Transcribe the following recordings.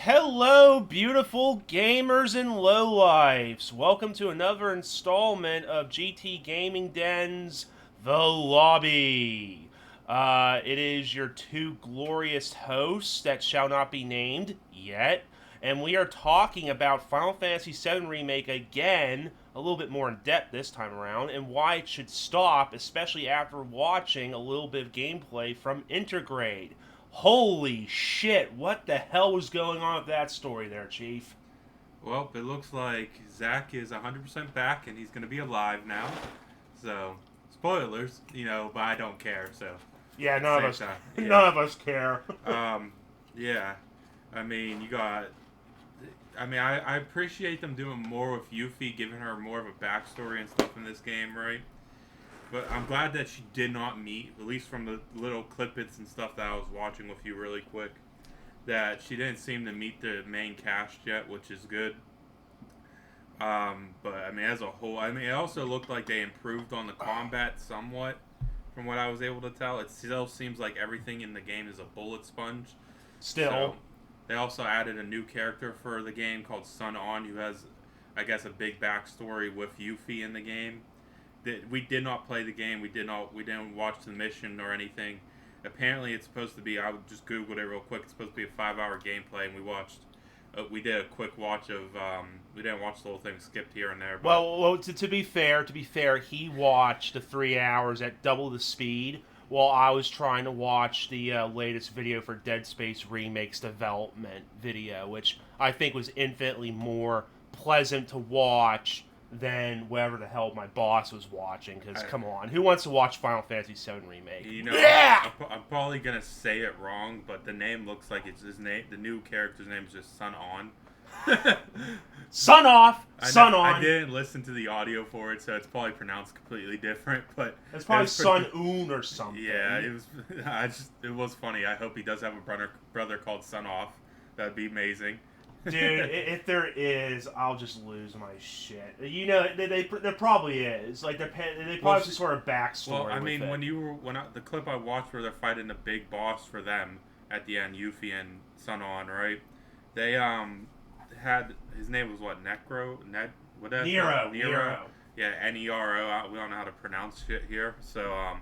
Hello, beautiful gamers and lowlifes. Welcome to another installment of GT Gaming Den's The Lobby. It is your two glorious hosts that shall not be named yet, and we are talking about Final Fantasy VII Remake again, a little bit more in depth this time around, and why it should stop, especially after watching a little bit of gameplay from Intergrade. Holy shit, what the hell was going on with that story there, Chief? Well, it looks like Zach is 100% back and he's going to be alive now. So, spoilers, but I don't care. So, Yeah, at the none of same us time, none of us care. um, yeah. I mean, you got. I appreciate them doing more with Yuffie, giving her more of a backstory and stuff in this game, right? But I'm glad that she did not meet, at least from the little clippets and stuff that I was watching with you really quick, that she didn't seem to meet the main cast yet, which is good. But I mean, as a whole, it also looked like they improved on the combat somewhat, from what I was able to tell. It still seems like everything in the game is a bullet sponge. Still. So they also added a new character for the game called Sun On, who has, I guess, a big backstory with Yuffie in the game. We did not play the game. We didn't watch the mission or anything. Apparently, it's supposed to be. I just googled it real quick. It's supposed to be a 5-hour gameplay, and we watched. We did a quick watch of. We didn't watch the whole thing. Skipped here and there. But To be fair, he watched the 3 hours at double the speed, while I was trying to watch the latest video for Dead Space Remake's development video, which I think was infinitely more pleasant to watch than whatever the hell my boss was watching. Because come on, who wants to watch Final Fantasy VII Remake? Yeah! I'm probably gonna say it wrong, but the name looks like it's his name. The new character's name is just Sun On. Sun off, sun on. I didn't listen to the audio for it, so it's probably pronounced completely different. But it's probably Sun Un or something. Yeah, it was. It was funny. I hope he does have a brother called Sun Off. That'd be amazing. Dude, if there is, I'll just lose my shit. There probably is. Like they probably have some sort of backstory. Well, I mean, it. the clip I watched where they're fighting the big boss for them at the end, Yuffie and Sun On, right? They had his name was what, Nero. Yeah, Nero. We don't know how to pronounce shit here. So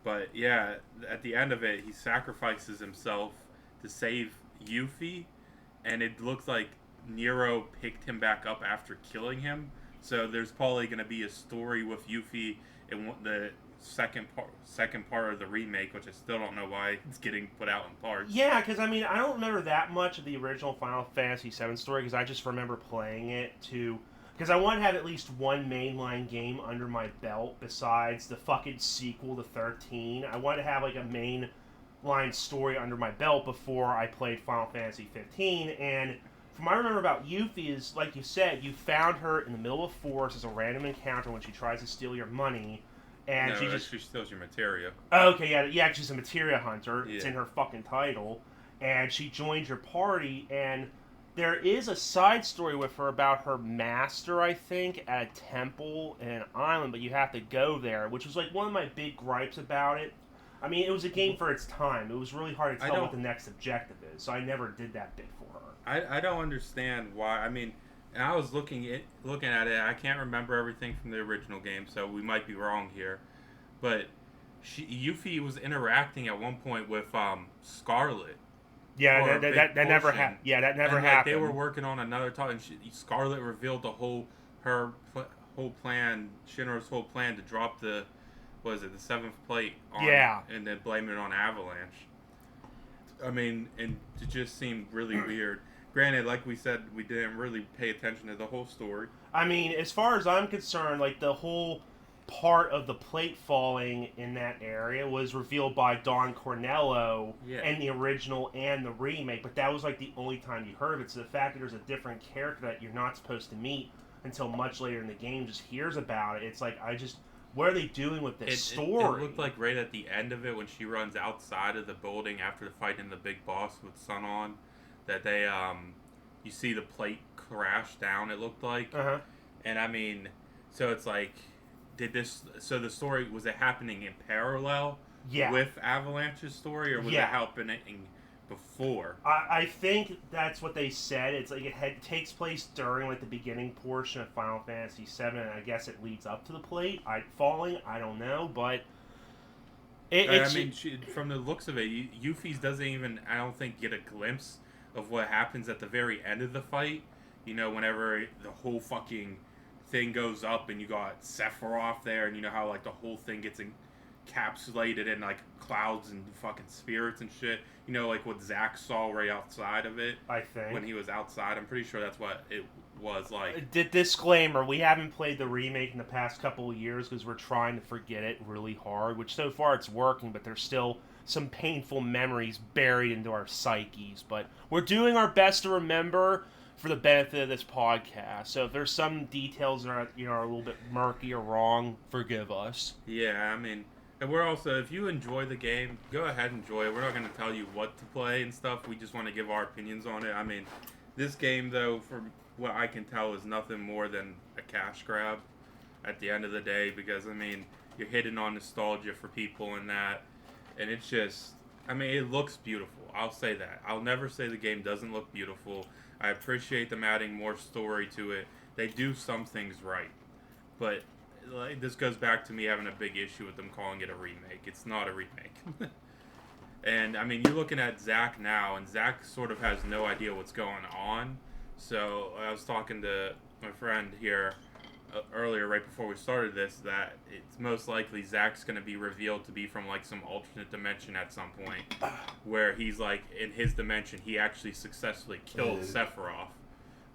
but yeah, at the end of it, he sacrifices himself to save Yuffie. And it looks like Nero picked him back up after killing him. So there's probably going to be a story with Yuffie in the second part of the remake, which I still don't know why it's getting put out in parts. Yeah, because I don't remember that much of the original Final Fantasy VII story, because I just remember playing it because I want to have at least one mainline game under my belt besides the fucking sequel to 13. I want to have like a main line story under my belt before I played Final Fantasy 15, and from what I remember about Yuffie is, like you said, you found her in the middle of forest as a random encounter when she tries to steal your money, and she steals your materia. Okay, yeah, she's a materia hunter. Yeah. It's in her fucking title, and she joins your party, and there is a side story with her about her master, I think, at a temple in an island, but you have to go there, which was like one of my big gripes about it. I mean, it was a game for its time. It was really hard to tell what the next objective is, so I never did that bit for her. I don't understand why. I mean, and I was looking at it. I can't remember everything from the original game, so we might be wrong here. But Yuffie was interacting at one point with Scarlet. Yeah, that never happened. Yeah, that never happened. They were working on another talk, and Scarlet revealed the whole plan, Shinra's whole plan to drop the seventh plate on, and then blame it on Avalanche. I mean, and it just seemed really weird. Granted, like we said, we didn't really pay attention to the whole story. I mean, as far as I'm concerned, like the whole part of the plate falling in that area was revealed by Don Cornello in the original and the remake, but that was like the only time you heard of it. So the fact that there's a different character that you're not supposed to meet until much later in the game just hears about it, it's like, what are they doing with this story? It looked like right at the end of it when she runs outside of the building after fighting the big boss with Sun On, that they you see the plate crash down. It looked like, and I mean, so it's like, so the story, was it happening in parallel with Avalanche's story, or was it happening before. I think that's what they said. It's like it takes place during like the beginning portion of Final Fantasy VII, and I guess it leads up to the plate. Falling. I don't know, but I mean, from the looks of it, Yuffie's doesn't even, I don't think, get a glimpse of what happens at the very end of the fight. You know, whenever the whole fucking thing goes up and you got Sephiroth there, and you know how, like, the whole thing gets encapsulated in, like, clouds and fucking spirits and shit. You know, like what Zack saw right outside of it. I think. When he was outside. I'm pretty sure that's what it was like. Disclaimer, we haven't played the remake in the past couple of years because we're trying to forget it really hard, which so far it's working, but there's still some painful memories buried into our psyches. But we're doing our best to remember for the benefit of this podcast. So if there's some details that are, are a little bit murky or wrong, forgive us. Yeah, I mean, and we're also, if you enjoy the game, go ahead and enjoy it. We're not going to tell you what to play and stuff. We just want to give our opinions on it. I mean, this game, though, from what I can tell, is nothing more than a cash grab at the end of the day, because, I mean, you're hitting on nostalgia for people and that, and it's just, I mean, it looks beautiful. I'll say that. I'll never say the game doesn't look beautiful. I appreciate them adding more story to it. They do some things right, but like, this goes back to me having a big issue with them calling it a remake. It's not a remake. And, I mean, you're looking at Zack now, and Zack sort of has no idea what's going on. So, I was talking to my friend here earlier, right before we started this, that it's most likely Zack's going to be revealed to be from, like, some alternate dimension at some point, where he's, like, in his dimension, he actually successfully killed Sephiroth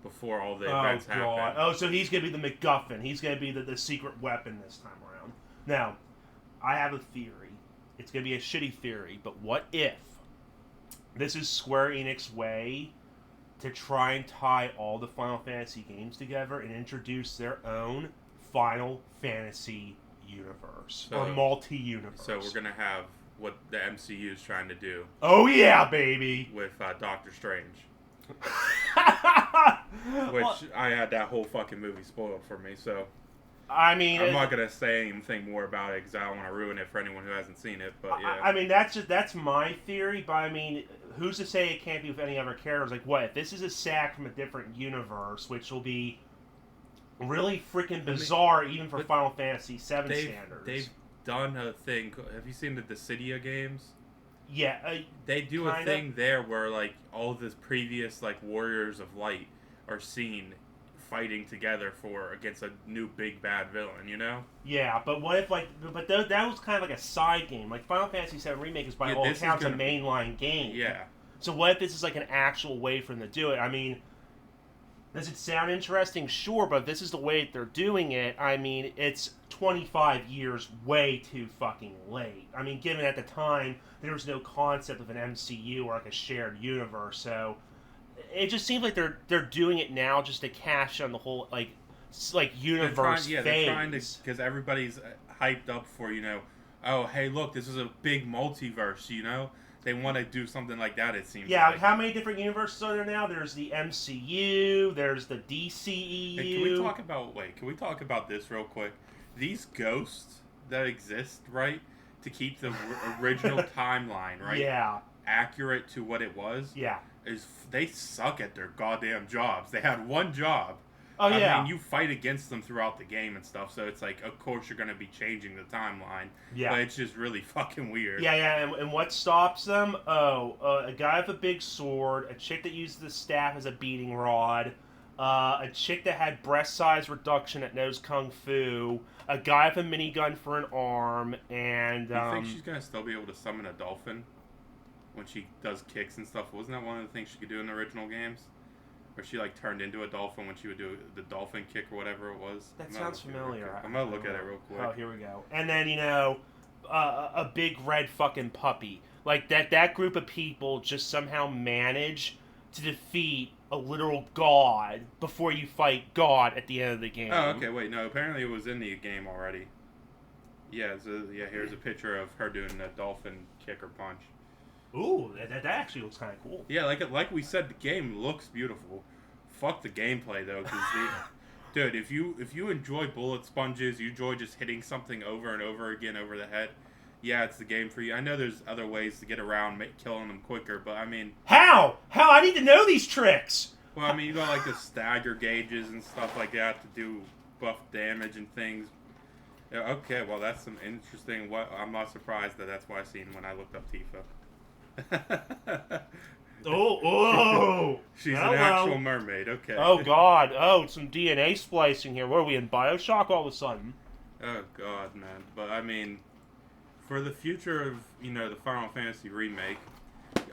before all the events happened. Oh, so he's going to be the MacGuffin. He's going to be the secret weapon this time around. Now, I have a theory. It's going to be a shitty theory, but what if this is Square Enix's way to try and tie all the Final Fantasy games together and introduce their own Final Fantasy universe, or multi-universe? So we're going to have what the MCU is trying to do. Oh yeah, baby! With Doctor Strange. Which, I had that whole fucking movie spoiled for me, so... I mean... I'm not going to say anything more about it because I don't want to ruin it for anyone who hasn't seen it, but yeah. I mean, that's my theory, but I mean, who's to say it can't be with any other characters? Like, what? If this is a sack from a different universe, which will be really freaking bizarre even for Final Fantasy VII standards. They've done a thing... Have you seen the Dissidia games? Yeah. They do a thing there where, like, all the previous, like, Warriors of Light are seen fighting together against a new big bad villain, you know? Yeah, but what if, like, that was kind of like a side game. Like, Final Fantasy VII Remake is by all accounts a mainline game. Yeah. So what if this is like an actual way for them to do it? I mean, does it sound interesting? Sure, but if this is the way that they're doing it, I mean, it's 25 years way too fucking late. I mean, given at the time, there was no concept of an MCU or like a shared universe, so... It just seems like they're doing it now just to cash on the whole like universe phase. They're trying to, because everybody's hyped up for, you know, oh hey look, this is a big multiverse, you know. They want to do something like that. It seems. Yeah, like. How many different universes are there now? There's the MCU. There's the DCEU. And can we talk about this real quick? These ghosts that exist, right, to keep the original timeline, right? Yeah. Accurate to what it was. Yeah. They suck at their goddamn jobs. They had one job. Oh, yeah. I mean, you fight against them throughout the game and stuff, so it's like, of course you're going to be changing the timeline. Yeah. But it's just really fucking weird. Yeah, and what stops them? A guy with a big sword, a chick that uses the staff as a beating rod, a chick that had breast size reduction that knows kung fu, a guy with a minigun for an arm, and... Do you think she's going to still be able to summon a dolphin? When she does kicks and stuff, wasn't that one of the things she could do in the original games? Where she, like, turned into a dolphin when she would do the dolphin kick or whatever it was? That sounds familiar. I'm gonna look at it real quick. Oh, here we go. And then, a big red fucking puppy. Like, that group of people just somehow manage to defeat a literal god before you fight God at the end of the game. Oh, okay, wait, no, apparently it was in the game already. Yeah, so, here's a picture of her doing a dolphin kick or punch. Ooh, that actually looks kind of cool. Yeah, like we said, the game looks beautiful. Fuck the gameplay though, because dude, if you enjoy bullet sponges, you enjoy just hitting something over and over again over the head, yeah, it's the game for you. I know there's other ways to get around killing them quicker, but I mean, How? How? I need to know these tricks. well, I mean, you got like the stagger gauges and stuff like that to do buff damage and things. Yeah, okay, well, that's some interesting. What I'm not surprised that's what I seen when I looked up Tifa. Oh. She's Hello. an actual mermaid. Okay. Oh God. Oh, some DNA splicing here. What are we in BioShock all of a sudden? Oh God, man. But I mean, for the future of the Final Fantasy remake,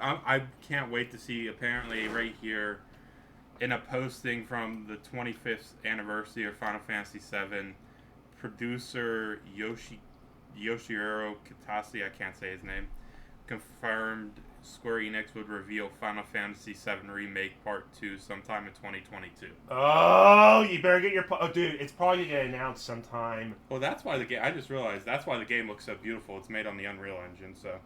I can't wait to see. Apparently, right here, in a posting from the 25th anniversary of Final Fantasy VII, producer Yoshihiro Kitase, I can't say his name, confirmed Square Enix would reveal Final Fantasy VII Remake Part 2 sometime in 2022. Oh, you better get your... Oh, dude, it's probably going to get announced sometime. Well, that's why the game... I just realized that's why the game looks so beautiful. It's made on the Unreal Engine, so...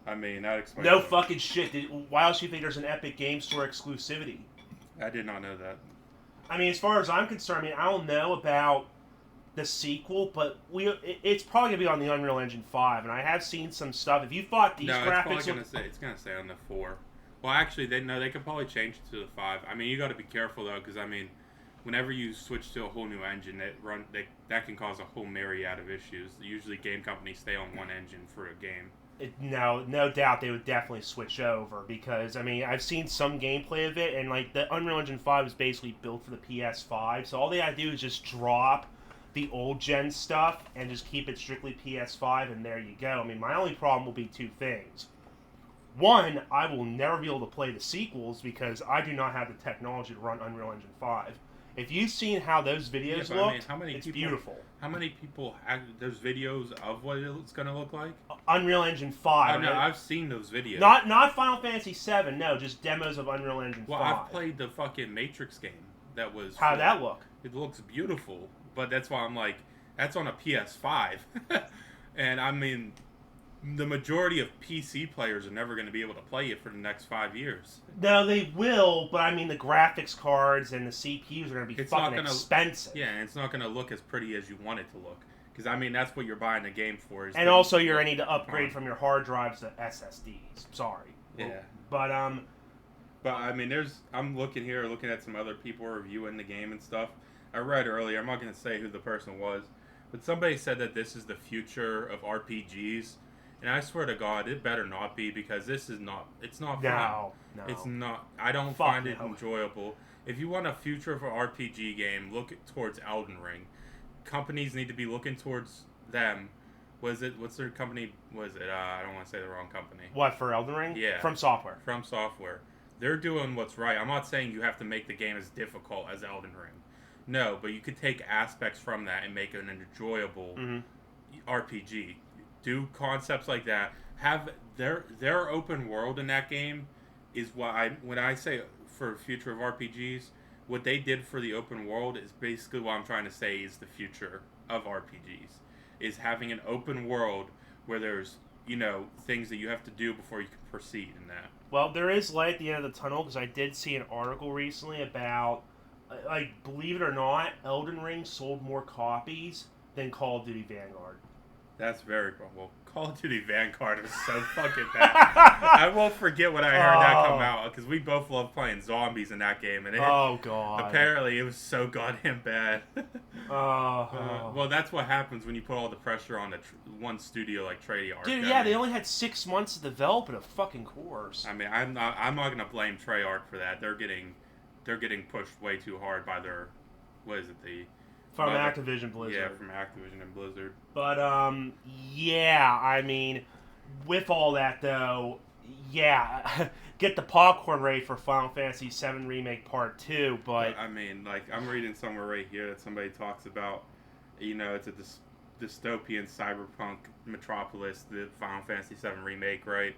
I mean, that explains... No fucking shit. Why else do you think there's an Epic Game Store exclusivity? I did not know that. I mean, as far as I'm concerned, I don't know about the sequel, but it's probably gonna be on the Unreal Engine 5, and I have seen some stuff. If you thought these graphics, it's gonna say on the 4. Well, actually, they could probably change it to the 5. I mean, you got to be careful though, because I mean, whenever you switch to a whole new engine, that can cause a whole myriad of issues. Usually, game companies stay on one engine for a game. No doubt they would definitely switch over, because I mean, I've seen some gameplay of it, and like the Unreal Engine 5 is basically built for the PS5, so all they gotta do is just drop the old gen stuff and just keep it strictly PS5, and there you go. I mean, my only problem will be two things. One, I will never be able to play the sequels because I do not have the technology to run Unreal Engine 5. If you've seen how those videos look, it's beautiful. How many people have those videos of what it's going to look like? Unreal Engine 5. No, I've seen those videos. Not Final Fantasy 7, no, just demos of Unreal Engine 5. Well, I've played the fucking Matrix game. That was... How'd that look? It looks beautiful, but that's why I'm like, that's on a PS5. And I mean, the majority of PC players are never going to be able to play it for the next 5 years. No, they will, but I mean, the graphics cards and the CPUs are going to be fucking expensive. Yeah, and it's not going to look as pretty as you want it to look. Because, I mean, that's what you're buying the game for. And also, you're going to need to upgrade from your hard drives to SSDs. Sorry. Yeah. But, I mean, I'm looking at some other people reviewing the game and stuff. I read earlier, I'm not going to say who the person was, but somebody said that this is the future of RPGs. And I swear to God, it better not be, because it's not fun. No. It's not. I don't find it enjoyable. If you want a future of an RPG game, look towards Elden Ring. Companies need to be looking towards them. What's their company? I don't want to say the wrong company. What, for Elden Ring? Yeah. From Software. From Software. They're doing what's right. I'm not saying you have to make the game as difficult as Elden Ring. No, but you could take aspects from that and make it an enjoyable RPG. Do concepts like that. Have their open world in that game is when I say for future of RPGs, what they did for the open world is basically what I'm trying to say is the future of RPGs. Is having an open world where there's, things that you have to do before you can proceed in that. Well, there is light at the end of the tunnel, because I did see an article recently about, like, believe it or not, Elden Ring sold more copies than Call of Duty Vanguard. That's very well. Call of Duty Vanguard is so fucking bad. I won't forget when I heard that come out, because we both love playing zombies in that game, and God! Apparently, it was so goddamn bad. Well, that's what happens when you put all the pressure on one studio like Treyarch. Dude, yeah, they only had 6 months to develop it, of fucking course. I mean, I'm not gonna blame Treyarch for that. They're getting pushed way too hard by their From Activision Blizzard. Yeah, from Activision and Blizzard. But, yeah, I mean, with all that, though, yeah, get the popcorn ready for Final Fantasy VII Remake Part 2, but... I mean, like, I'm reading somewhere right here that somebody talks about, it's a dystopian cyberpunk metropolis, the Final Fantasy VII Remake, right?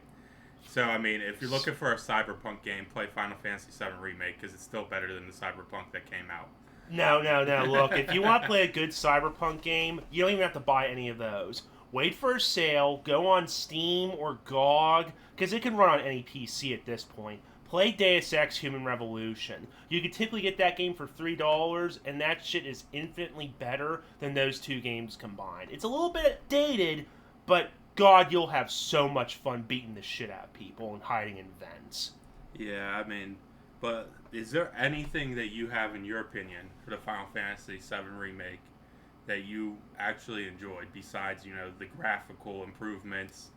So, I mean, if you're looking for a cyberpunk game, play Final Fantasy VII Remake, because it's still better than the cyberpunk that came out. No. Look, if you want to play a good cyberpunk game, you don't even have to buy any of those. Wait for a sale, go on Steam or GOG, because it can run on any PC at this point. Play Deus Ex Human Revolution. You can typically get that game for $3, and that shit is infinitely better than those two games combined. It's a little bit dated, but God, you'll have so much fun beating the shit out of people and hiding in vents. Yeah, I mean, but is there anything that you have, in your opinion, for the Final Fantasy VII Remake that you actually enjoyed besides, the graphical improvements,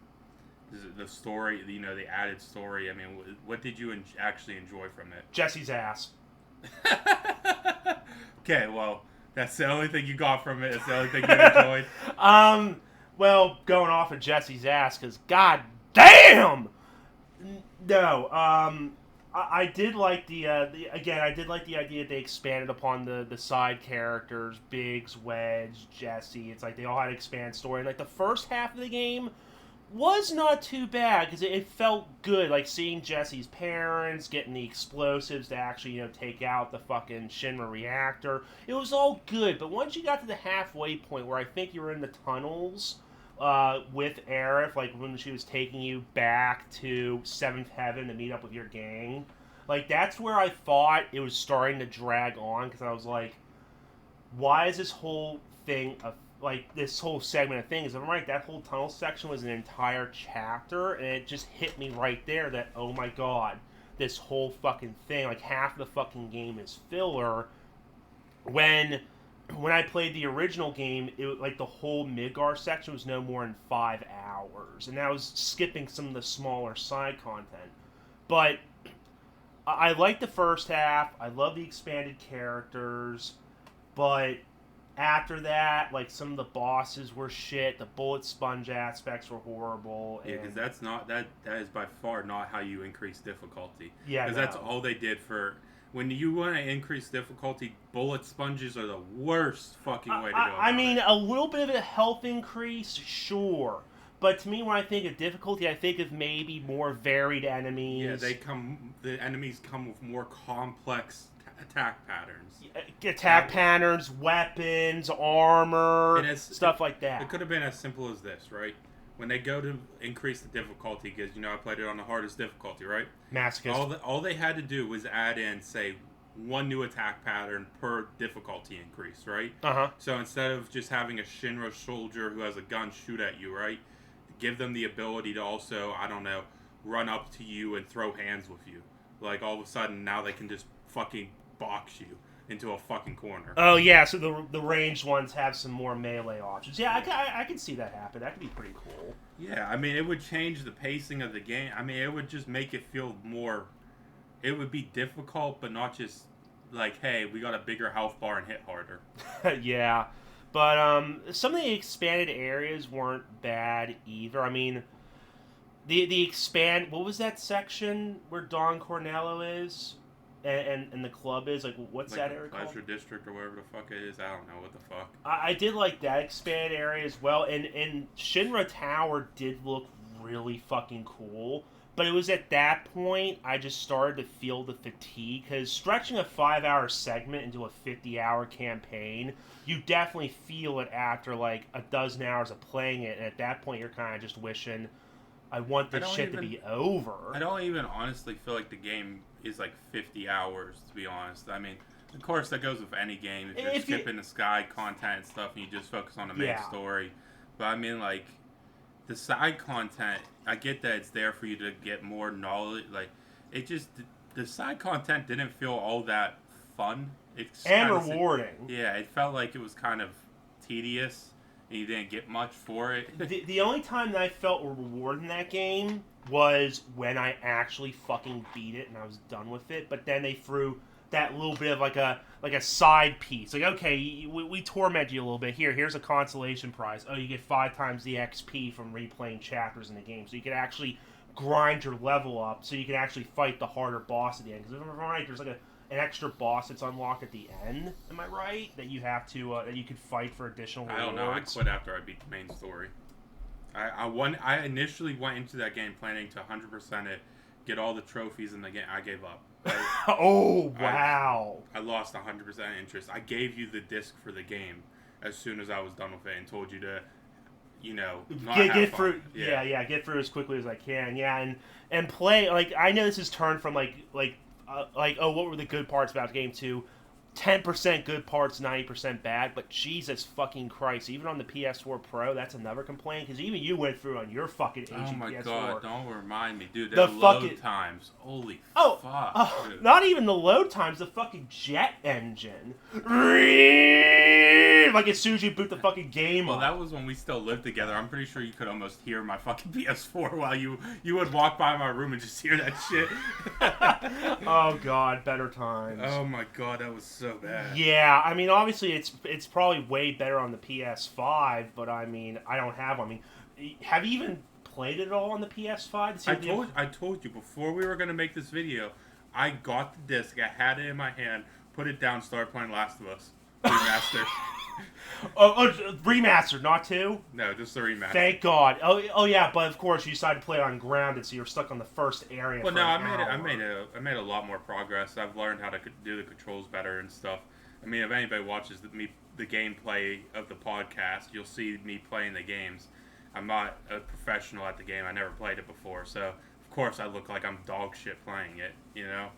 the story, the added story? I mean, what did you actually enjoy from it? Jesse's ass. Okay, well, that's the only thing you got from it. It's the only thing you enjoyed. Well, going off of Jesse's ass, because god damn! No, I did like I did like the idea that they expanded upon the side characters, Biggs, Wedge, Jesse. It's like they all had to expand story. And like the first half of the game was not too bad because it felt good, like seeing Jesse's parents, getting the explosives to actually, take out the fucking Shinra reactor. It was all good, but once you got to the halfway point where I think you were in the tunnels with Aerith, like when she was taking you back to Seventh Heaven to meet up with your gang, like that's where I thought it was starting to drag on because I was like, why is this whole thing this whole segment of things? If I'm right, that whole tunnel section was an entire chapter, and it just hit me right there that, oh my god, this whole fucking thing, like half the fucking game is filler. When I played the original game, like the whole Midgar section was no more than 5 hours, and that was skipping some of the smaller side content. But I like the first half. I love the expanded characters, but after that, like some of the bosses were shit. The bullet sponge aspects were horrible. Yeah, because that's not that is by far not how you increase difficulty. Yeah, because that's all they did for. When you want to increase difficulty, bullet sponges are the worst fucking way to go. I mean, a little bit of a health increase, sure. But to me, when I think of difficulty, I think of maybe more varied enemies. Yeah, the enemies come with more complex attack patterns. Patterns, weapons, armor, stuff like that. It could have been as simple as this, right? When they go to increase the difficulty, because, I played it on the hardest difficulty, right? Masochist. All they had to do was add in, say, one new attack pattern per difficulty increase, right? Uh-huh. So instead of just having a Shinra soldier who has a gun shoot at you, right? Give them the ability to also, I don't know, run up to you and throw hands with you. Like, all of a sudden, now they can just fucking box you into a fucking corner. Oh, yeah, so the ranged ones have some more melee options. Yeah, I can see that happen. That could be pretty cool. Yeah, I mean, it would change the pacing of the game. I mean, it would just make it feel more... It would be difficult, but not just like, hey, we got a bigger health bar and hit harder. Yeah. But some of the expanded areas weren't bad either. I mean, the expand... What was that section where Don Cornello is? And the club is? Like, what's like that area Pleasure called? District or whatever the fuck it is. I don't know what the fuck. I did like that expanded area as well. And Shinra Tower did look really fucking cool. But it was at that point I just started to feel the fatigue. Because stretching a 5-hour segment into a 50-hour campaign, you definitely feel it after like a dozen hours of playing it. And at that point, you're kind of just wishing, I want this shit to be over. I don't even honestly feel like the game is like 50 hours, to be honest. I mean, of course, that goes with any game. If you're skipping the sky content and stuff and you just focus on the main story. But I mean, like, the side content, I get that it's there for you to get more knowledge. Like, it just, the side content didn't feel all that fun. And rewarding. Yeah, it felt like it was kind of tedious. And you didn't get much for it. The only time that I felt reward in that game was when I actually fucking beat it and I was done with it. But then they threw that little bit of like a side piece. Like, okay, we torment you a little bit. Here's a consolation prize. Oh, you get 5 times the XP from replaying chapters in the game. So you can actually grind your level up so you can actually fight the harder boss at the end. Because if I'm right, there's like an extra boss that's unlocked at the end. Am I right? That you have to that you could fight for additional rewards? I don't know. I quit after I beat the main story. I initially went into that game planning to 100% it, get all the trophies in the game. I gave up. Oh, wow. I lost 100% interest. I gave you the disc for the game as soon as I was done with it and told you to, not get have through. fun. Yeah, get through as quickly as I can. Yeah, and play. Like, I know this is turned from like, oh, what were the good parts about the game to 10% good parts, 90% bad, but Jesus fucking Christ, even on the PS4 Pro, that's another complaint, because even you went through on your fucking Oh aging my PS4. god, don't remind me, dude. The The load fucking- times. Holy Oh, fuck, dude. not even the load times, the fucking jet engine. Like as soon as you boot the fucking game Well, up. that was when we still lived together. I'm pretty sure you could almost hear my fucking PS4 while you would walk by my room and just hear that shit. Oh god, better times. Oh my god, that was so bad. Yeah, I mean, obviously it's probably way better on the PS5, but I mean, I don't have one. I mean, have you even played it all on the PS5? To see I told you before we were gonna make this video, I got the disc, I had it in my hand, put it down, started playing Last of Us remastered. Remastered, not 2? No, just the remaster. Thank God. Oh yeah, but of course you decided to play it on grounded, so you're stuck on the first area. Well, for no, an I hour. made a lot more progress. I've learned how to do the controls better and stuff. I mean, if anybody watches the gameplay of the podcast, you'll see me playing the games. I'm not a professional at the game. I never played it before, so of course I look like I'm dog shit playing it. You know?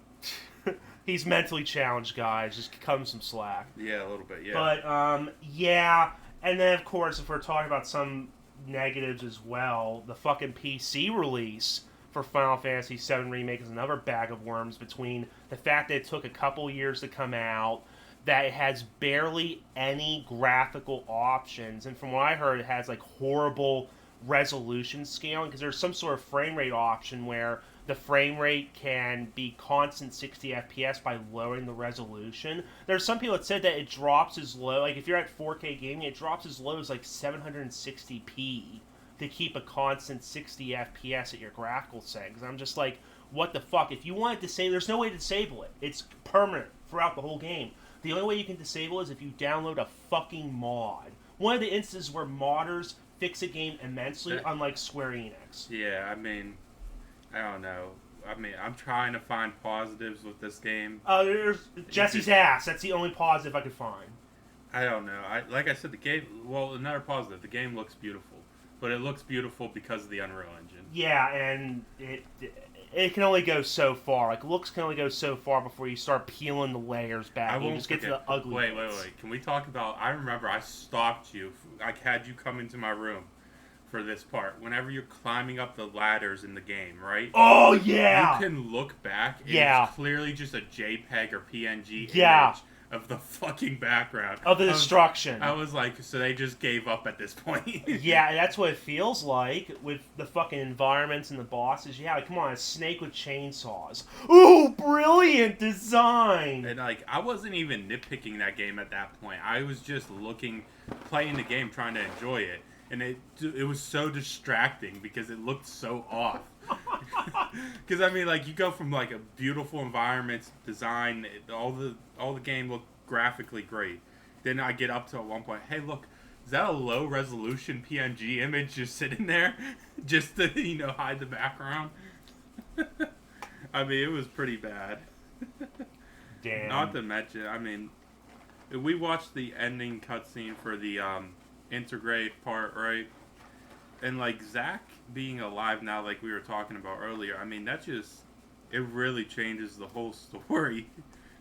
He's mentally challenged, guys. Just cut him some slack. Yeah, a little bit. Yeah. But yeah, and then of course, if we're talking about some negatives as well, the fucking PC release for Final Fantasy VII Remake is another bag of worms. Between the fact that it took a couple years to come out, that it has barely any graphical options, and from what I heard, it has like horrible resolution scaling because there's some sort of frame rate option where the frame rate can be constant 60 FPS by lowering the resolution. There's some people that said that it drops as low, like if you're at 4K gaming, it drops as low as like 760p to keep a constant 60 FPS at your graphical settings. I'm just like, what the fuck? If you want to disable, there's no way to disable it. It's permanent throughout the whole game. The only way you can disable it is if you download a fucking mod. One of the instances where modders fix a game immensely, unlike Square Enix. Yeah, I mean, I don't know. I mean, I'm trying to find positives with this game. There's Jesse's ass. That's the only positive I could find. I don't know. Like I said, the game. Well, another positive. The game looks beautiful, but it looks beautiful because of the Unreal Engine. Yeah, and it can only go so far. Like looks can only go so far before you start peeling the layers back. And you just get to the ugly. Wait. Can we talk about? I remember I stopped you. I had you come into my room for this part. Whenever you're climbing up the ladders in the game, right? Oh yeah. You can look back. And Yeah. It's clearly just a JPEG or PNG Yeah. image of the fucking background Of the destruction. I was like, so they just gave up at this point. Yeah, that's what it feels like with the fucking environments and the bosses. Yeah, like, come on, a snake with chainsaws. Ooh, brilliant design! And like, I wasn't even nitpicking that game at that point. I was just playing the game, trying to enjoy it, and it was so distracting because it looked so off. Because I mean, like, you go from like a beautiful environment design, all the game looked graphically great. Then I get up to at one point, hey, look, is that a low resolution PNG image just sitting there, just to hide the background? I mean, it was pretty bad. Damn. Not to mention, I mean, we watched the ending cutscene for the integrate part, right? And like Zack being alive now, like we were talking about earlier, I mean, it really changes the whole story.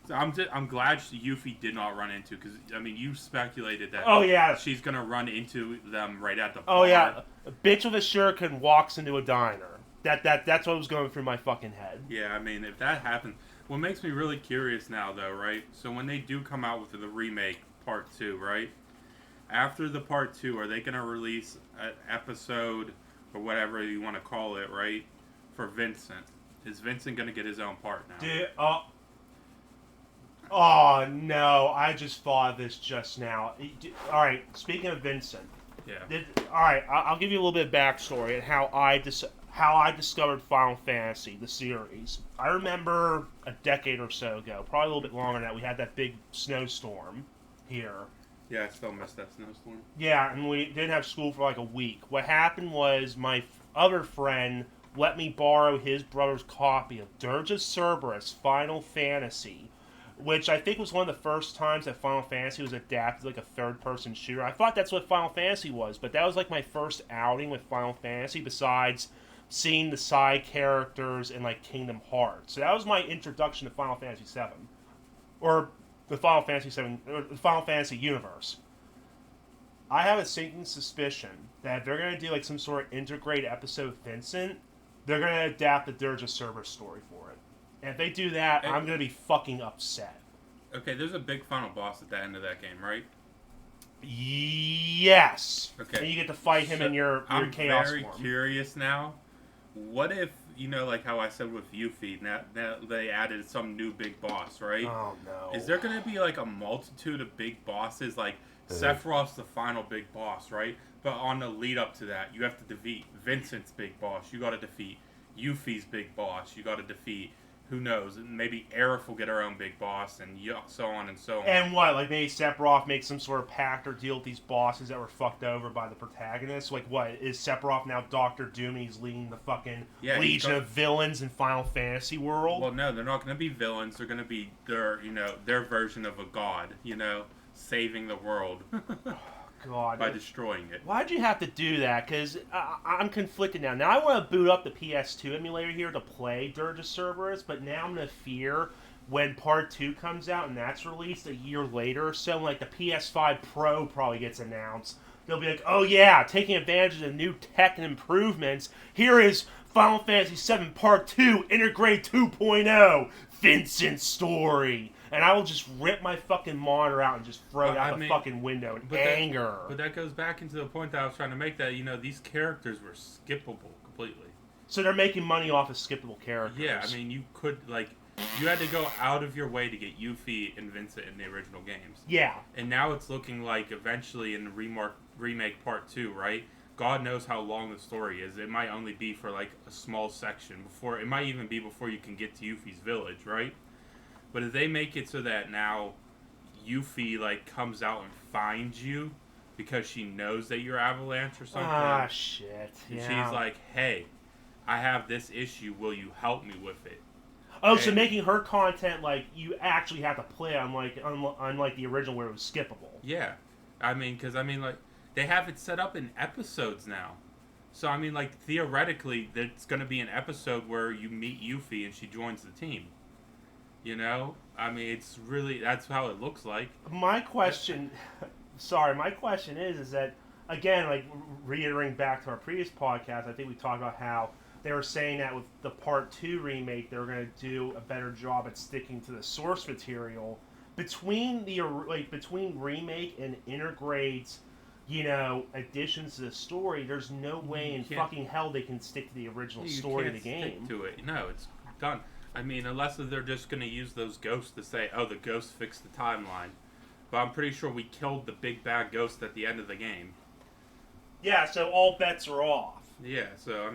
So I'm glad Yuffie did not run into, because I mean, you speculated that. Oh yeah. She's gonna run into them right at the Oh bar. yeah. A bitch with a shuriken walks into a diner. That's what was going through my fucking head. Yeah, I mean, if that happens, what makes me really curious now, though, right? So when they do come out with the remake part 2, right? After the part 2, are they going to release an episode or whatever you want to call it, right? For Vincent. Is Vincent going to get his own part now? Dude, oh no, I just thought of this just now. Alright, speaking of Vincent. Yeah. Alright, I'll give you a little bit of backstory and how I discovered Final Fantasy, the series. I remember a decade or so ago, probably a little bit longer than that, we had that big snowstorm here. Yeah, I still miss that snowstorm. Yeah, and we didn't have school for like a week. What happened was my other friend let me borrow his brother's copy of Dirge of Cerberus Final Fantasy, which I think was one of the first times that Final Fantasy was adapted like a third-person shooter. I thought that's what Final Fantasy was, but that was like my first outing with Final Fantasy besides seeing the side characters in like Kingdom Hearts. So that was my introduction to Final Fantasy VII. Or the Final Fantasy the Final Fantasy universe. I have a sinking suspicion that if they're gonna do like some sort of integrated episode of Vincent, they're gonna adapt the Dirge of Cerberus story for it. And if they do that, I'm gonna be fucking upset. Okay, there's a big final boss at the end of that game, right? Yes. Okay. And you get to fight him in your chaos I'm very curious now. What if, like how I said with Yuffie, now they added some new big boss, right? Oh, no. Is there going to be like a multitude of big bosses? Like, Sephiroth's the final big boss, right? But on the lead up to that, you have to defeat Vincent's big boss. You got to defeat Yuffie's big boss. You got to defeat... Who knows? Maybe Aerith will get her own big boss, and so on and so on. And what? Like maybe Sephiroth makes some sort of pact or deal with these bosses that were fucked over by the protagonists? Like what? Is Sephiroth now Doctor Doom and he's leading the fucking legion of villains in Final Fantasy world? Well, no, they're not going to be villains. They're going to be their version of a god, saving the world. God. By destroying it. Why'd you have to do that? Because I'm conflicted now. Now I want to boot up the PS2 emulator here to play Dirge of Cerberus, but now I'm going to fear when Part 2 comes out and that's released a year later or so, like the PS5 Pro probably gets announced. They'll be like, oh yeah, taking advantage of the new tech and improvements, here is Final Fantasy VII Part 2 Integrate 2.0 Vincent's story. And I will just rip my fucking monitor out and just throw it out the fucking window in anger. But that goes back into the point that I was trying to make, that, these characters were skippable completely. So they're making money off of skippable characters. Yeah, I mean, you could, you had to go out of your way to get Yuffie and Vincent in the original games. Yeah. And now it's looking like eventually in the remake Part 2, right? God knows how long the story is. It might only be for, a small section. It might even be before you can get to Yuffie's village, right? But if they make it so that now Yuffie, comes out and finds you because she knows that you're Avalanche or something. Ah, shit. And she's like, hey, I have this issue. Will you help me with it? Oh, so making her content, you actually have to play unlike the original where it was skippable. Yeah. They have it set up in episodes now. So, theoretically, there's going to be an episode where you meet Yuffie and she joins the team. It's really, that's how it looks like. My question is that, again, reiterating back to our previous podcast, I think we talked about how they were saying that with the Part 2 remake, they were going to do a better job at sticking to the source material. Between between remake and integrates, additions to the story, there's no way in fucking hell they can stick to the original story of the game. Stick to it. No, it's done. Unless they're just going to use those ghosts to say, oh, the ghost fixed the timeline. But I'm pretty sure we killed the big bad ghost at the end of the game. Yeah, so all bets are off. Yeah, so,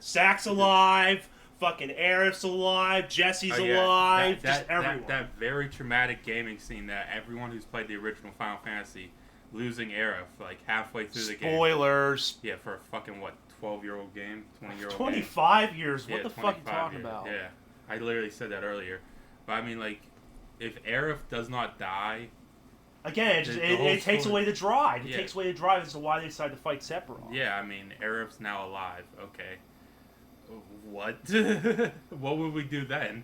Zack's alive, fucking Aerith's alive, Jesse's alive, just everyone. That very traumatic gaming scene that everyone who's played the original Final Fantasy losing Aerith, halfway through the game. Spoilers. Yeah, for a fucking, 12-year-old game? 20-year-old 25 game? years? What the fuck are you talking about? Yeah, I literally said that earlier. But, if Aerith does not die... Again, it takes away the drive. It takes away the drive as to why they decided to fight Sephiroth. Yeah, Aerith's now alive. Okay. What? What would we do then?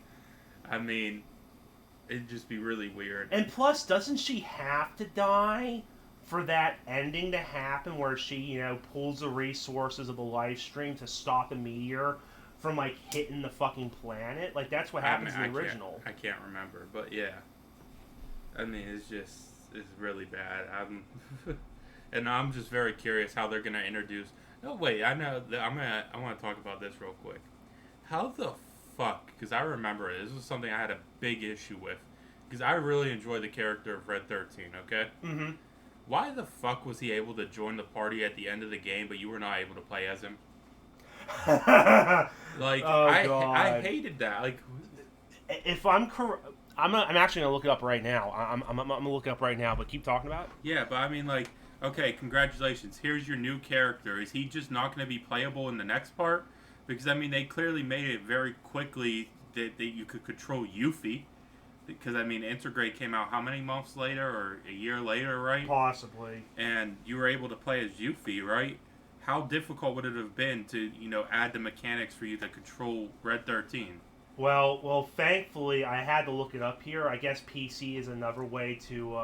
It'd just be really weird. And plus, doesn't she have to die for that ending to happen where she, pulls the resources of the live stream to stop the meteor from, hitting the fucking planet? That's what happens in the original. I can't remember, but yeah. It's really bad. And I'm just very curious how they're going to introduce... No, wait, I know. I want to talk about this real quick. How the fuck... Because I remember it. This was something I had a big issue with. Because I really enjoy the character of Red 13, okay? Mm-hmm. Why the fuck was he able to join the party at the end of the game, but you were not able to play as him? I hated that. If I'm correct... I'm actually going to look it up right now. I'm going to look it up right now, but keep talking about it. Yeah, but okay, congratulations. Here's your new character. Is he just not going to be playable in the next part? Because, they clearly made it very quickly that you could control Yuffie. Because, Integrate came out how many months later? Or a year later, right? Possibly. And you were able to play as Yuffie, right? How difficult would it have been to, add the mechanics for you to control Red 13? Thankfully, I had to look it up here. I guess PC is another way to,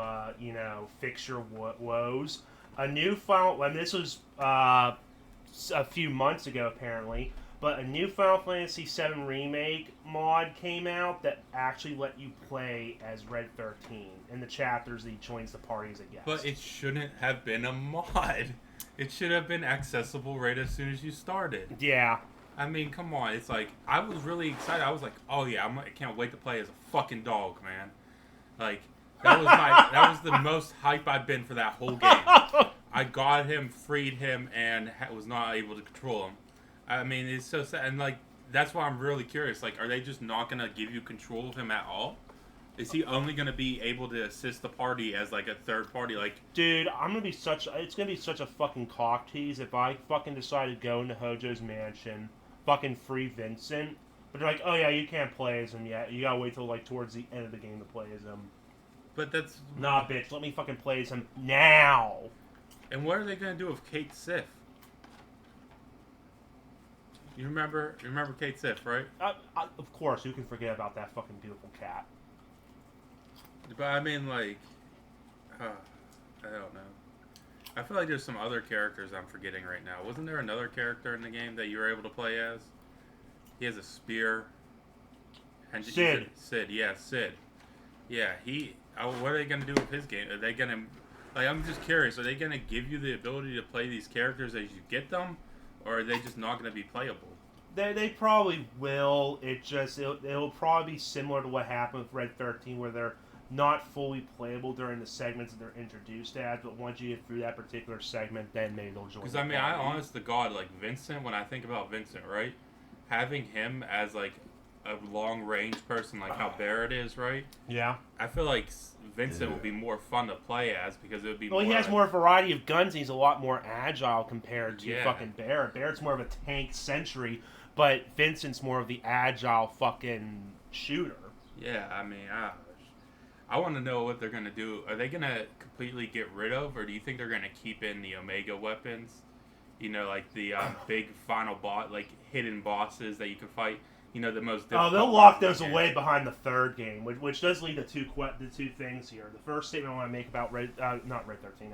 fix your woes. A new Final, and this was a few months ago apparently, but a new Final Fantasy VII Remake mod came out that actually let you play as Red 13 in the chapters that he joins the parties against. But it shouldn't have been a mod. It should have been accessible right as soon as you started. Yeah. I mean, come on. It's like, I was really excited. I was like, oh yeah, I can't wait to play as a fucking dog, man. Like, that was the most hype I've been for that whole game. I got him, freed him, and was not able to control him. I mean, it's so sad. And, like, that's why I'm really curious. Like, are they just not going to give you control of him at all? Is he only going to be able to assist the party as, like, a third party? Like, dude, it's going to be such a fucking cock tease if I fucking decide to go into Hojo's mansion, fucking free Vincent, but they're like, oh yeah, you can't play as him yet. You gotta wait till, like, towards the end of the game to play as him. But that's... Nah, bitch, let me fucking play as him now! And what are they going to do with Kate Sif? You remember Kate Sif, right? Of course, who can forget about that fucking beautiful cat? But I mean, like, I don't know. I feel like there's some other characters I'm forgetting right now. Wasn't there another character in the game that you were able to play as? He has a spear. And Sid. Sid, yeah, Sid. Yeah, what are they going to do with his game? Are they going to... Like, I'm just curious. Are they going to give you the ability to play these characters as you get them? Or are they just not going to be playable? They probably will. It'll probably be similar to what happened with Red 13, where they're not fully playable during the segments that they're introduced as, but once you get through that particular segment, then maybe they'll join. Because, I mean, honest to God, like, Vincent, when I think about Vincent, right? Having him as, like, a long-range person, like how Barrett is, right? Yeah. I feel like Vincent would be more fun to play as, because it would be well, he has more variety of guns, and he's a lot more agile compared to fucking Barrett. Barrett's more of a tank sentry, but Vincent's more of the agile fucking shooter. Yeah, I mean, I want to know what they're going to do. Are they going to completely get rid of, or do you think they're going to keep in the Omega weapons? You know, like the big final boss, like hidden bosses that you can fight. You know, the most difficult. Oh, they'll lock those away behind the third game, which does lead to the two things here. The first statement I want to make about not Red 13,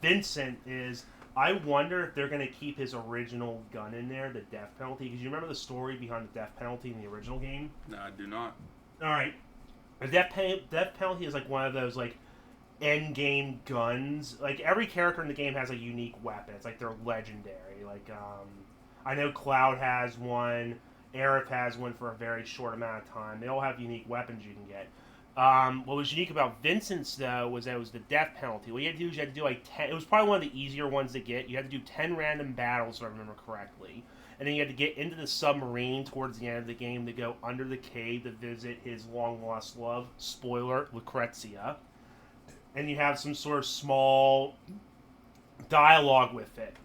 Vincent is, I wonder if they're going to keep his original gun in there, the death penalty, because you remember the story behind the death penalty in the original game? No, I do not. All right. The death penalty is like one of those, like, end game guns. Like, every character in the game has a unique weapon. It's like they're legendary. Like, I know Cloud has one. Aerith has one for a very short amount of time. They all have unique weapons you can get. What was unique about Vincent's, though, was that it was the death penalty. What you had to do is you had to do like 10... It was probably one of the easier ones to get. You had to do 10 random battles, if I remember correctly. And then you had to get into the submarine towards the end of the game to go under the cave to visit his long-lost love, spoiler, Lucrezia. And you have some sort of small dialogue with it.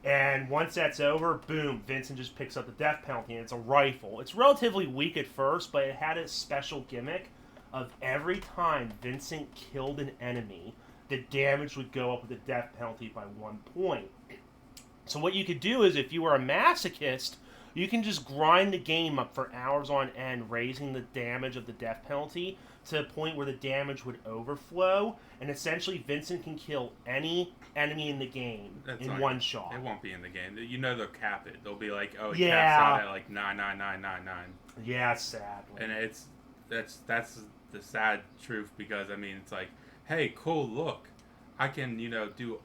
And once that's over, boom, Vincent just picks up the death penalty, and it's a rifle. It's relatively weak at first, but it had a special gimmick of every time Vincent killed an enemy, the damage would go up with the death penalty by 1 point. So what you could do is, if you were a masochist, you can just grind the game up for hours on end, raising the damage of the death penalty to a point where the damage would overflow, and essentially Vincent can kill any enemy in the game in one shot. It won't be in the game. You know they'll cap it. They'll be like, oh, it caps out at like 99999. Yeah, sadly. And that's the sad truth, because I mean, it's like, hey, cool, look, I can, do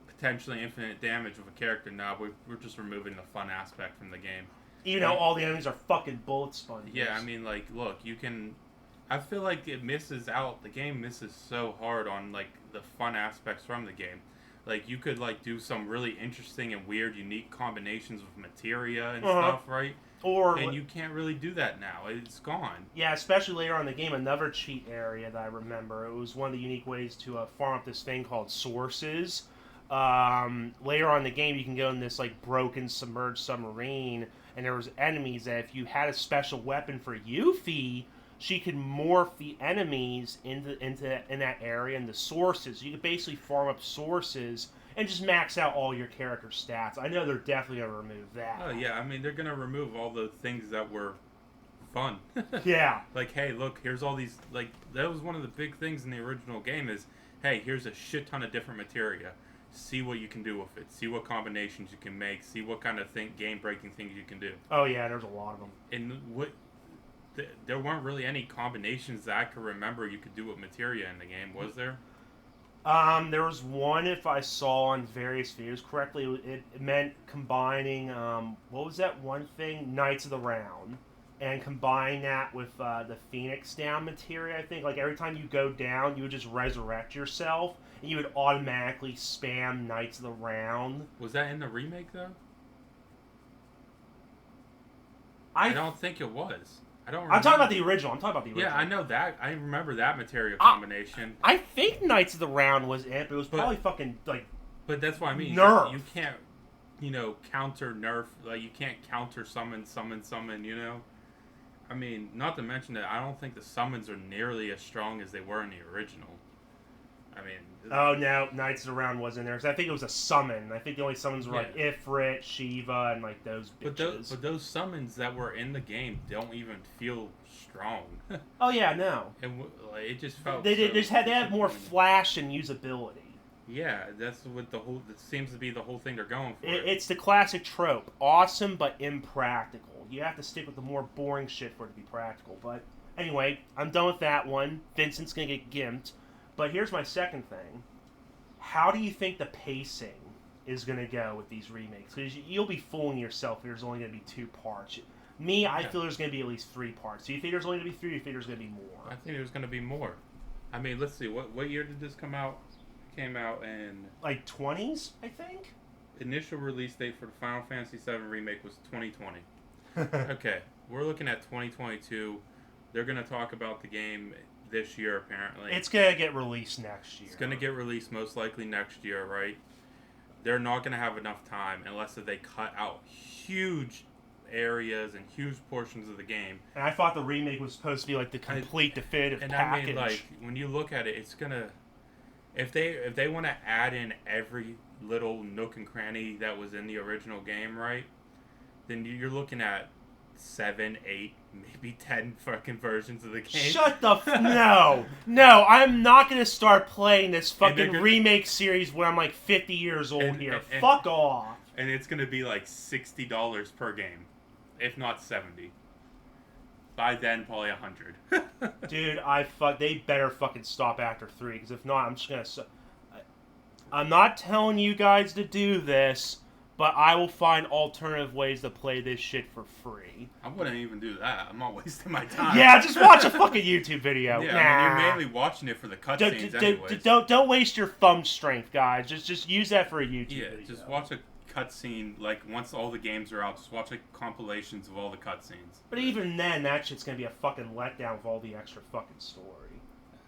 potentially infinite damage with a character. Now we're just removing the fun aspect from the game. Even though all the enemies are fucking bullet sponges. Yeah, I mean, like, look, you can... I feel like it misses out. The game misses so hard on, like, the fun aspects from the game. Like, you could, like, do some really interesting and weird, unique combinations with materia and stuff, right? And you can't really do that now. It's gone. Yeah, especially later on in the game, another cheat area that I remember. It was one of the unique ways to farm up this thing called sources. Later on in the game, you can go in this, like, broken, submerged submarine, and there was enemies that if you had a special weapon for Yuffie, she could morph the enemies in that area into sources. You could basically farm up sources and just max out all your character stats. I know they're definitely going to remove that. Oh, yeah. I mean, they're going to remove all the things that were fun. Yeah. Like, hey, look, here's all these. Like, that was one of the big things in the original game is, hey, here's a shit ton of different materia. See what you can do with it. See what combinations you can make. See what kind of game-breaking things you can do. Oh yeah, there's a lot of them. And there weren't really any combinations that I could remember you could do with materia in the game, was there? There was one, if I saw on various videos correctly, it meant combining, what was that one thing? Knights of the Round. And combine that with the Phoenix Down materia, I think. Like, every time you go down, you would just resurrect yourself, and you would automatically spam Knights of the Round. Was that in the remake, though? I don't think it was. I'm talking about the original. Yeah, I know that. I remember that material combination. I think Knights of the Round was it, but it was probably fucking, like, But that's what I mean. Nerf. You can't, counter nerf. Like, you can't counter summon, you know? I mean, not to mention that I don't think the summons are nearly as strong as they were in the original. I mean... Oh, no, Knights of the Round wasn't there. Because I think it was a summon. I think the only summons were, like, Ifrit, Shiva, and, like, those bitches. But those summons that were in the game don't even feel strong. Oh, yeah, no. And it just felt... They just had to have more flash and usability. Yeah, that's what that seems to be the whole thing they're going for. It's the classic trope. Awesome, but impractical. You have to stick with the more boring shit for it to be practical. But anyway, I'm done with that one. Vincent's going to get gimped. But here's my second thing. How do you think the pacing is going to go with these remakes? Because you'll be fooling yourself if there's only going to be 2 parts. I feel there's going to be at least 3 parts. Do you think there's only going to be 3, or do you think there's going to be more? I think there's going to be more. I mean, let's see. What year did this come out? It came out in... Like 20s, I think? Initial release date for the Final Fantasy VII Remake was 2020. Okay, we're looking at 2022. They're going to talk about the game this year, apparently. It's going to get released next year. It's going to get released most likely next year, right? They're not going to have enough time unless they cut out huge areas and huge portions of the game. And I thought the remake was supposed to be like the complete definitive package. I mean, like, when you look at it, it's going to... If they want to add in every little nook and cranny that was in the original game, right? Then you're looking at 7, 8, maybe 10 fucking versions of the game. Shut the no, I'm not gonna start playing this fucking remake series when I'm like 50 years old here. Fuck off. And it's gonna be like $60 per game, if not 70. By then, probably 100. Dude, they better fucking stop after 3, because if not, I'm just gonna. I'm not telling you guys to do this, but I will find alternative ways to play this shit for free. I wouldn't even do that. I'm not wasting my time. Yeah, just watch a fucking YouTube video. Yeah, nah. I mean, you're mainly watching it for the cutscenes anyways. Don't waste your thumb strength, guys. Just use that for a YouTube video. Yeah, just watch a cutscene, like, once all the games are out, just watch, like, compilations of all the cutscenes. But even then, that shit's gonna be a fucking letdown with all the extra fucking story.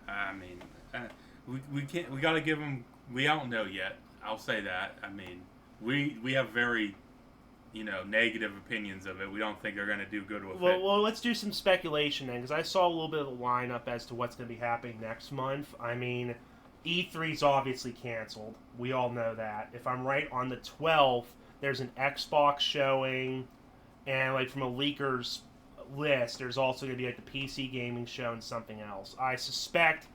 I mean, we can't, we gotta give them, we don't know yet. I'll say that. I mean, we have very, negative opinions of it. We don't think they're going to do good with it. Well, let's do some speculation then, because I saw a little bit of the lineup as to what's going to be happening next month. I mean, E3's obviously canceled. We all know that. If I'm right, on the 12th, there's an Xbox showing, and like from a leaker's list, there's also going to be like the PC gaming show and something else. I suspect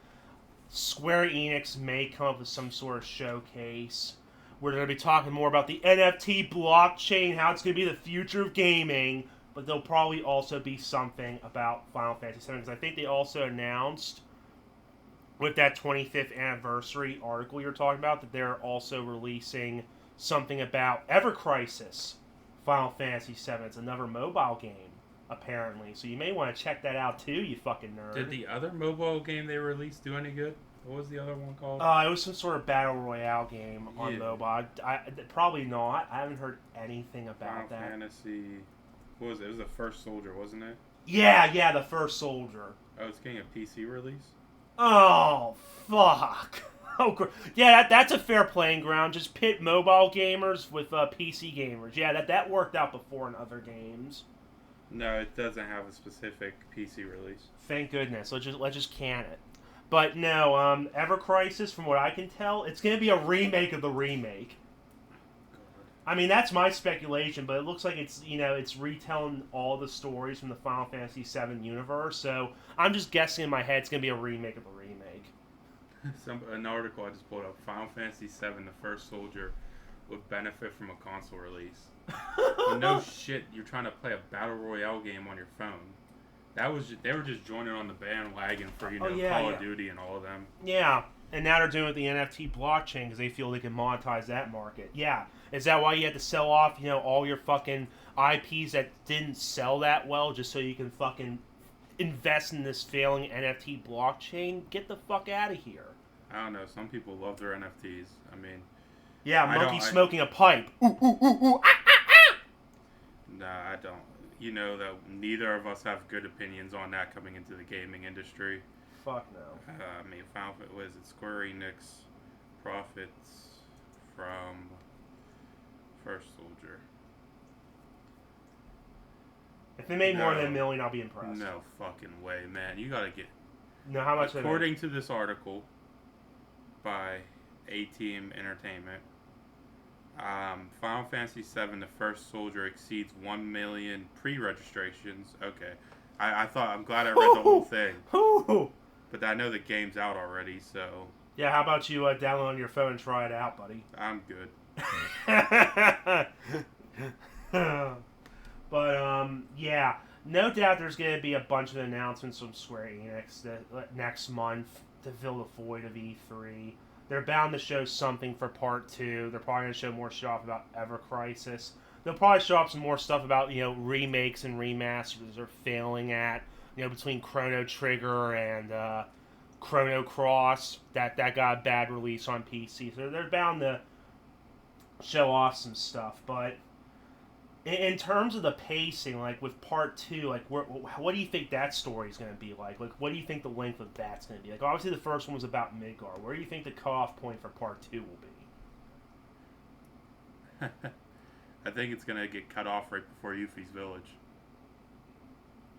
Square Enix may come up with some sort of showcase. We're going to be talking more about the NFT blockchain, how it's going to be the future of gaming, but there'll probably also be something about Final Fantasy VII, because I think they also announced with that 25th anniversary article you're talking about that they're also releasing something about Ever Crisis Final Fantasy VII. It's another mobile game, apparently, so you may want to check that out too, you fucking nerd. Did the other mobile game they released do any good? What was the other one called? It was some sort of battle royale game on mobile. I probably not. I haven't heard anything about that. Final Fantasy... What was it? It was the First Soldier, wasn't it? Yeah, the First Soldier. Oh, it's getting a PC release? Oh, fuck. Oh, yeah, that's a fair playing ground. Just pit mobile gamers with PC gamers. Yeah, that worked out before in other games. No, it doesn't have a specific PC release. Thank goodness. Let's just can it. But no, Ever Crisis, from what I can tell, it's going to be a remake of the remake. I mean, that's my speculation, but it looks like it's it's retelling all the stories from the Final Fantasy VII universe. So I'm just guessing in my head it's gonna be a remake of a remake. An article I just pulled up: Final Fantasy VII: The First Soldier would benefit from a console release. Well, no shit, you're trying to play a battle royale game on your phone. They were just joining on the bandwagon for Call of Duty and all of them. Yeah, and now they're doing it with the NFT blockchain because they feel they can monetize that market. Yeah, is that why you had to sell off all your fucking IPs that didn't sell that well just so you can fucking invest in this failing NFT blockchain? Get the fuck out of here. I don't know. Some people love their NFTs. I mean, yeah, monkey smoking a pipe. Ooh, ooh, ooh, ooh, ah, ah, ah. Nah, I don't. You know that neither of us have good opinions on that coming into the gaming industry. Fuck no. I mean, what is it? Square Enix profits from First Soldier. If they made more than $1 million, I'll be impressed. No fucking way, man. You gotta get. No, how much? According to this article by A-Team Entertainment, Final Fantasy VII: The First Soldier exceeds 1 million pre-registrations. Okay, I'm glad I read the whole thing. But I know the game's out already, so. Yeah, how about you download on your phone and try it out, buddy? I'm good. But yeah, no doubt there's going to be a bunch of announcements from Square Enix next month to fill the void of E3. They're bound to show something for Part 2. They're probably going to show more stuff about Ever Crisis. They'll probably show up some more stuff about, remakes and remasters they're failing at, between Chrono Trigger and Chrono Cross. That got a bad release on PC. So they're bound to show off some stuff. But in terms of the pacing, like with Part 2, like what do you think that story is going to be like? Like, what do you think the length of that's going to be? Like, obviously the first one was about Midgar. Where do you think the cutoff point for Part 2 will be? I think it's going to get cut off right before Yuffie's Village.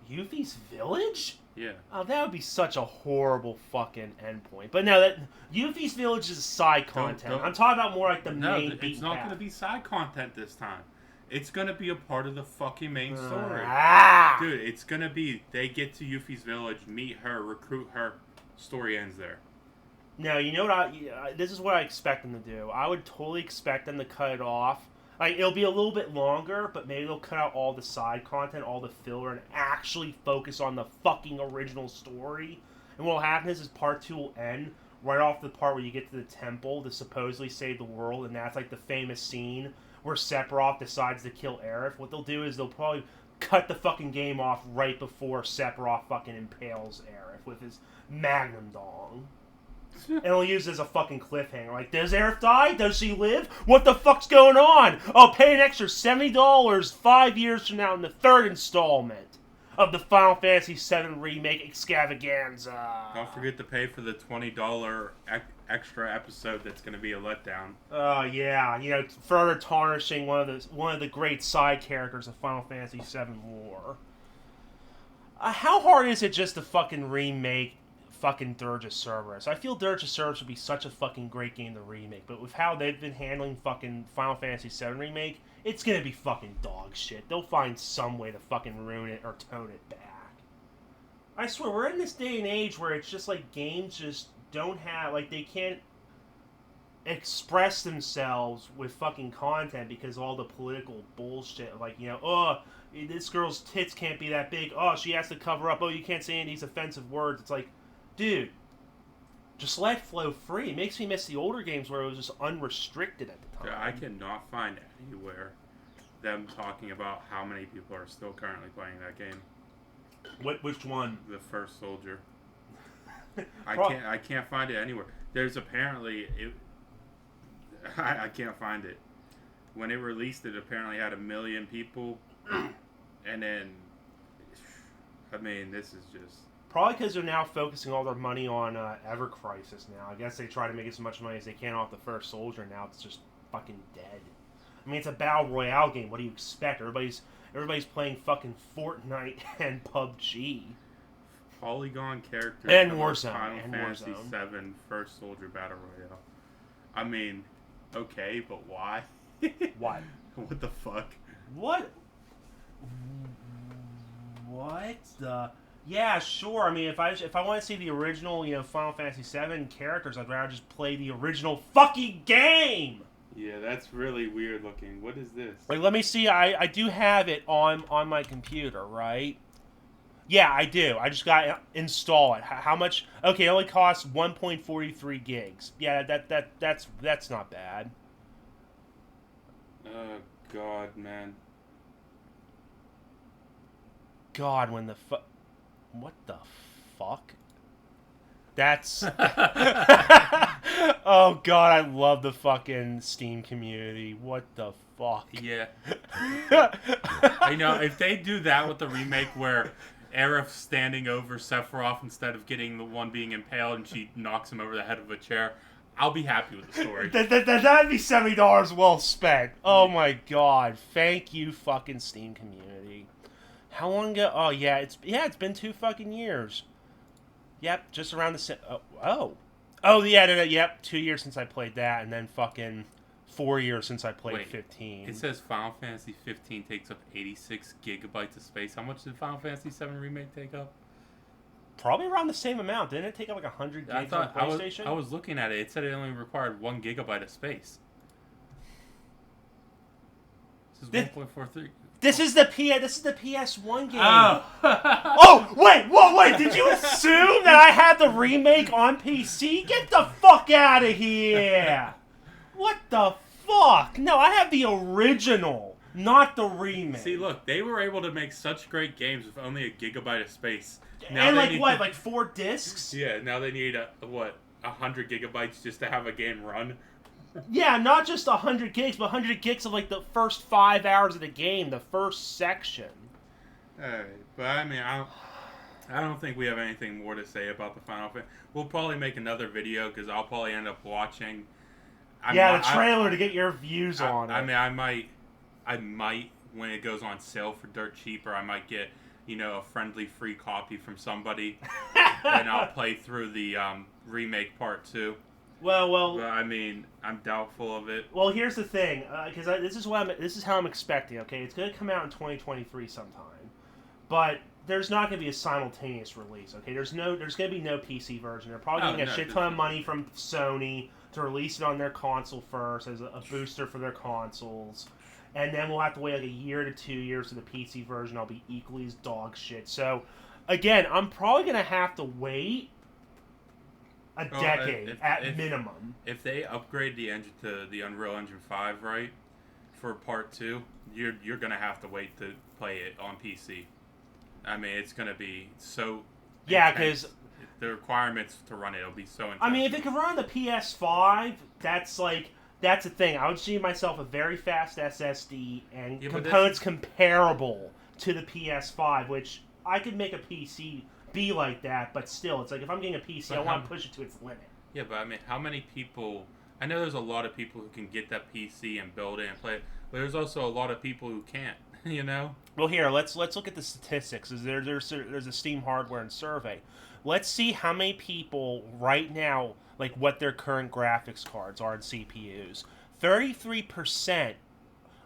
Yuffie's Village? Yeah. Oh, that would be such a horrible fucking endpoint. But no, that Yuffie's Village is side content. I'm talking about more like the main beat. No, it's not going to be side content this time. It's going to be a part of the fucking main story. Dude, it's going to be, they get to Yuffie's Village, meet her, recruit her, story ends there. No, you know what this is what I expect them to do. I would totally expect them to cut it off. Like, it'll be a little bit longer, but maybe they'll cut out all the side content, all the filler, and actually focus on the fucking original story. And what'll happen is Part 2 will end right off the part where you get to the temple to supposedly save the world, and that's like the famous scene where Sephiroth decides to kill Aerith. What they'll do is they'll probably cut the fucking game off right before Sephiroth fucking impales Aerith with his Magnum Dong. And they'll use it as a fucking cliffhanger. Like, does Aerith die? Does she live? What the fuck's going on? I'll pay an extra $70 5 years from now in the third installment of the Final Fantasy VII Remake Extravaganza. Don't forget to pay for the $20 extra episode that's going to be a letdown. Oh, yeah. Further tarnishing one of the great side characters of Final Fantasy VII lore. How hard is it just to fucking remake fucking Dirge of Cerberus? I feel Dirge of Cerberus would be such a fucking great game to remake, but with how they've been handling fucking Final Fantasy VII Remake, it's gonna be fucking dog shit. They'll find some way to fucking ruin it or tone it back. I swear, we're in this day and age where it's just like games just don't have, like, they can't express themselves with fucking content because of all the political bullshit. Like, this girl's tits can't be that big. Oh, she has to cover up. Oh, you can't say any of these offensive words. It's like, dude, just let it flow free. It makes me miss the older games where it was just unrestricted at the time. I cannot find anywhere them talking about how many people are still currently playing that game. Which one? The First Soldier. I can't find it anywhere. There's apparently I can't find it. When it released, it apparently had 1 million people, and then I mean, this is just. Probably because they're now focusing all their money on Ever Crisis now. I guess they try to make as much money as they can off the First Soldier. Now it's just fucking dead. I mean, it's a battle royale game. What do you expect? Everybody's playing fucking Fortnite and PUBG. Polygon characters and Warzone. Final Fantasy VII First Soldier Battle Royale. I mean, okay, but why? What? What the fuck? What? What the? Yeah, sure. I mean, if I want to see the original, Final Fantasy VII characters, I'd rather just play the original fucking game. Yeah, that's really weird looking. What is this? Like, let me see. I do have it on my computer, right? Yeah, I do. I just got to install it. How much? Okay, it only costs 1.43 gigs. Yeah, that's not bad. Oh God, man. God, when the fuck. What the fuck? That's. Oh God, I love the fucking Steam community. What the fuck? Yeah. I know, if they do that with the remake where Aerith's standing over Sephiroth instead of getting the one being impaled and she knocks him over the head of a chair, I'll be happy with the story. That'd be $70 well spent. Oh my God. Thank you, fucking Steam community. How long ago? Oh yeah, it's been 2 fucking years. Yep, just around the same. Oh yeah, no, yep, 2 years since I played that, and then fucking 4 years since I played 15. It says Final Fantasy 15 takes up 86 gigabytes of space. How much did Final Fantasy 7 Remake take up? Probably around the same amount. Didn't it take up like 100 gigs on PlayStation? I was looking at it. It said it only required 1 gigabyte of space. This is 1.43. This is the PS1 game. Oh. Oh, wait. Did you assume that I had the remake on PC? Get the fuck out of here. What the fuck? No, I have the original, not the remake. See, look, they were able to make such great games with only a gigabyte of space. Now and like 4 discs? Yeah, now they need 100 gigabytes just to have a game run. Yeah, not just 100 gigs, but 100 gigs of like the first 5 hours of the game, the first section. Alright, but I mean, I don't think we have anything more to say about the Final Fantasy. We'll probably make another video because I'll probably end up watching. The trailer to get your views on it. I mean, I might when it goes on sale for dirt cheap, or I might get a friendly free copy from somebody, and I'll play through the remake part 2. Well. But, I mean, I'm doubtful of it. Well, here's the thing, because this is how I'm expecting. Okay, it's going to come out in 2023 sometime, but there's not going to be a simultaneous release. Okay, there's going to be no PC version. They're probably getting a shit ton of money from Sony to release it on their console first as a booster for their consoles, and then we'll have to wait like a year to 2 years for the PC version. I'll be equally as dog shit. So, again, I'm probably going to have to wait a decade at minimum. If they upgrade the engine to the Unreal Engine 5, right, for part 2, you're gonna have to wait to play it on PC. I mean, it's gonna be so. Yeah, because the requirements to run it will be so intense. I mean, if it could run on the PS5, that's the thing. I would see myself a very fast SSD and components comparable to the PS5, which I could make a PC be like that, but still, it's like if I'm getting a PC, I want to push it to its limit. Yeah, but I mean, how many people? I know there's a lot of people who can get that PC and build it and play it, but there's also a lot of people who can't. Well, here, let's look at the statistics. There's a Steam hardware and survey. Let's see how many people right now, like what their current graphics cards are in CPUs. 33%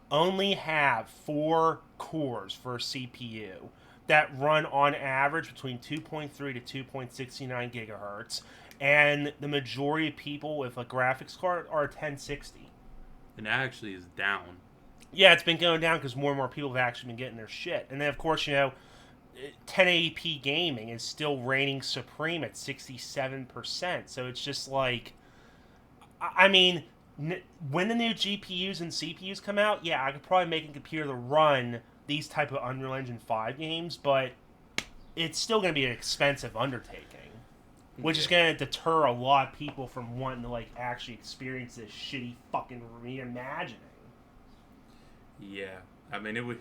only have 4 cores for a CPU that run on average between 2.3 to 2.69 gigahertz, and the majority of people with a graphics card are 1060. And that actually is down. Yeah, it's been going down because more and more people have actually been getting their shit. And then, of course, 1080p gaming is still reigning supreme at 67%. So it's just like, I mean, when the new GPUs and CPUs come out, yeah, I could probably make a computer to run these type of Unreal Engine 5 games, but it's still going to be an expensive undertaking, which is going to deter a lot of people from wanting to actually experience this shitty fucking reimagining. Yeah, I mean,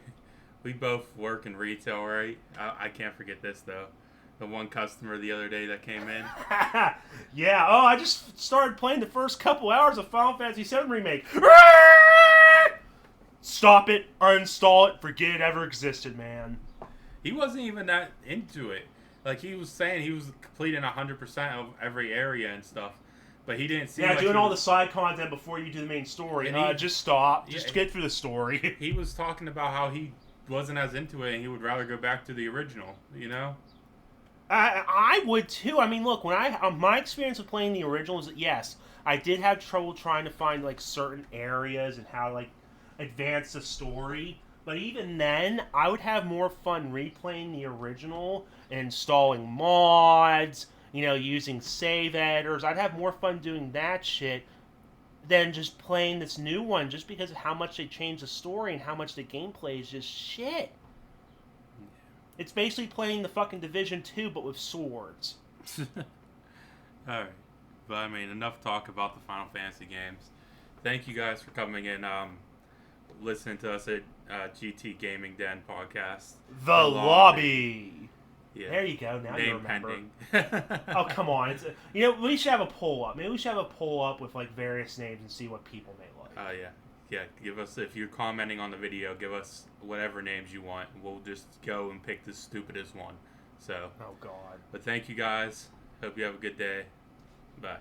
we both work in retail, right? I can't forget this though. The one customer the other day that came in. Yeah. Oh, I just started playing the first couple hours of Final Fantasy VII Remake. Stop it, uninstall it, forget it ever existed, man. He wasn't even that into it. Like, he was saying he was completing 100% of every area and stuff. But he didn't seem Yeah, like doing he all the was, side content before you do the main story. And he- Just stop. yeah, Just get through the story. he was talking about how he wasn't as into it and he would rather go back to the original, you know? I would too. I mean, look, when my experience of playing the original is that yes, I did have trouble trying to find like certain areas and how like advance the story. But even then, I would have more fun replaying the original and installing mods, using save editors. I'd have more fun doing that shit than just playing this new one just because of how much they changed the story and how much the gameplay is just shit. It's basically playing the fucking Division 2 but with swords. Alright. But I mean, enough talk about the Final Fantasy games. Thank you guys for coming in, listening to us at GT Gaming Den podcast. The Lobby. Yeah. There you go. Now you Name remember. pending. Oh, come on. We should have a poll up. Maybe we should have a poll up with like various names and see what people may like. Oh, yeah. Yeah, give us, if you're commenting on the video, give us whatever names you want. We'll just go and pick the stupidest one. So. Oh, God. But thank you guys. Hope you have a good day. Bye.